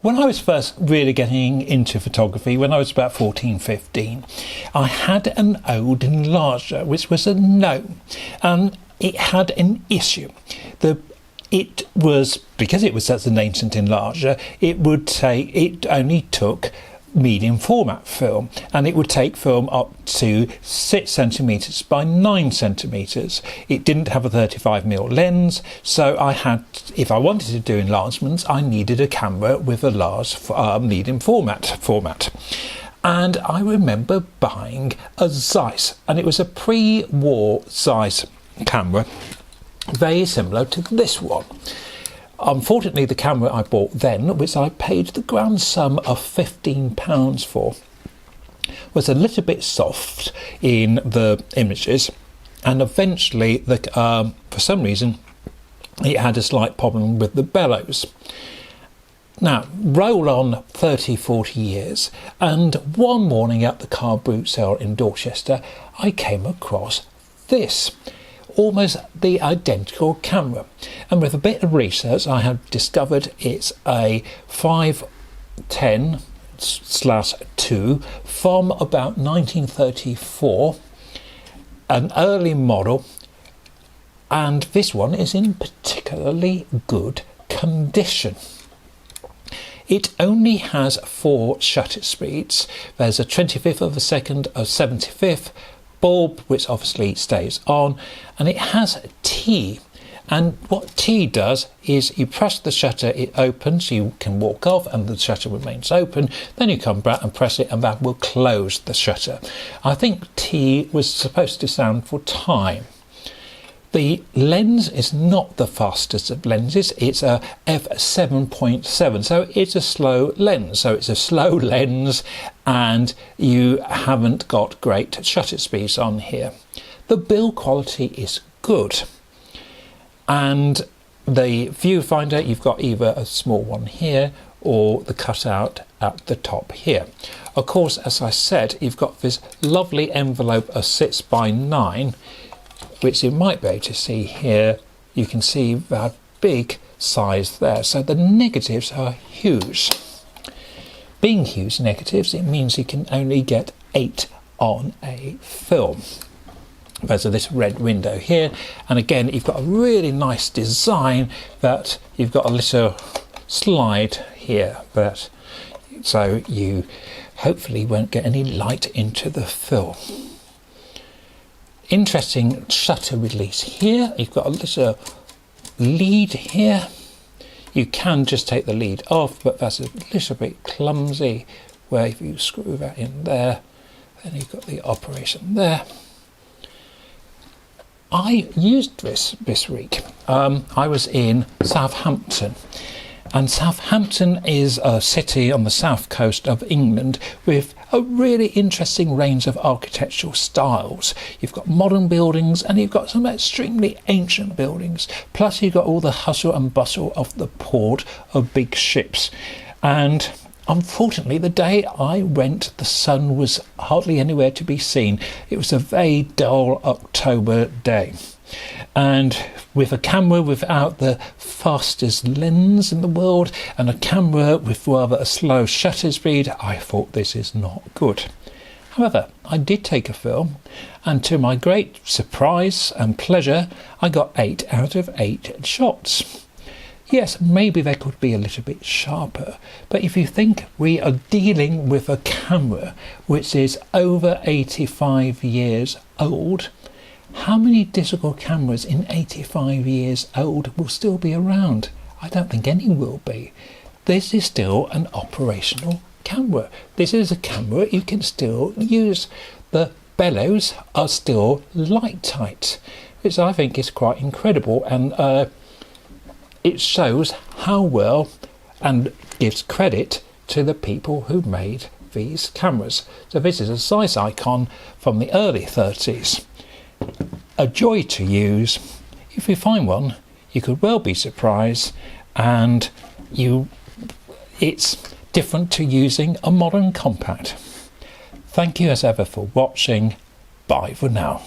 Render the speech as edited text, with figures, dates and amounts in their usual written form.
When I was first really getting into photography, when I was about 14, 15, I had an old enlarger, which was a gnome, and it had an issue. It was, because it was such an ancient enlarger, it only took medium format film, and it would take film up to 6 centimeters by 9 centimeters. It didn't have a 35mm lens, so if I wanted to do enlargements, I needed a camera with a large medium format. And I remember buying a Zeiss, and it was a pre-war Zeiss camera, very similar to this one. Unfortunately, the camera I bought then, which I paid the grand sum of £15 for, was a little bit soft in the images, and eventually, for some reason, it had a slight problem with the bellows. Now, roll on 30, 40 years, and one morning at the car boot sale in Dorchester, I came across this. Almost the identical camera, and with a bit of research I have discovered it's a 510/2 from about 1934, an early model, and this one is in particularly good condition. It only has 4 shutter speeds. There's a 25th of a second, a 75th, bulb, which obviously stays on, and it has T, and what T does is you press the shutter, it opens, you can walk off and the shutter remains open, then you come back and press it and that will close the shutter. I think T was supposed to stand for time. The lens is not the fastest of lenses, it's a f7.7, so it's a slow lens. So it's a slow lens and you haven't got great shutter speeds on here. The build quality is good. And the viewfinder, you've got either a small one here or the cutout at the top here. Of course, as I said, you've got this lovely envelope of 6x9, which you might be able to see here. You can see that big size there. So the negatives are huge. Being huge negatives, it means you can only get 8 on a film. There's a little red window here, and again you've got a really nice design that you've got a little slide here, so you hopefully won't get any light into the film. Interesting shutter release here. You've got a little lead here. You can just take the lead off, but that's a little bit clumsy, where if you screw that in there, then you've got the operation there. I used this week. I was in Southampton, and Southampton is a city on the south coast of England with a really interesting range of architectural styles. You've got modern buildings and you've got some extremely ancient buildings, plus you've got all the hustle and bustle of the port of big ships. And unfortunately, the day I went, the sun was hardly anywhere to be seen. It was a very dull October day. And with a camera without the fastest lens in the world and a camera with rather a slow shutter speed, I thought this is not good. However, I did take a film, and to my great surprise and pleasure, I got 8 out of 8 shots. Yes, maybe they could be a little bit sharper, but if you think we are dealing with a camera which is over 85 years old, how many digital cameras in 85 years old will still be around? I don't think any will be. This is still an operational camera. This is a camera you can still use. The bellows are still light tight, which I think is quite incredible, and it shows how well and gives credit to the people who made these cameras. So this is a Zeiss Ikon from the early 30s. A joy to use. If you find one, you could well be surprised, and it's different to using a modern compact. Thank you as ever for watching. Bye for now.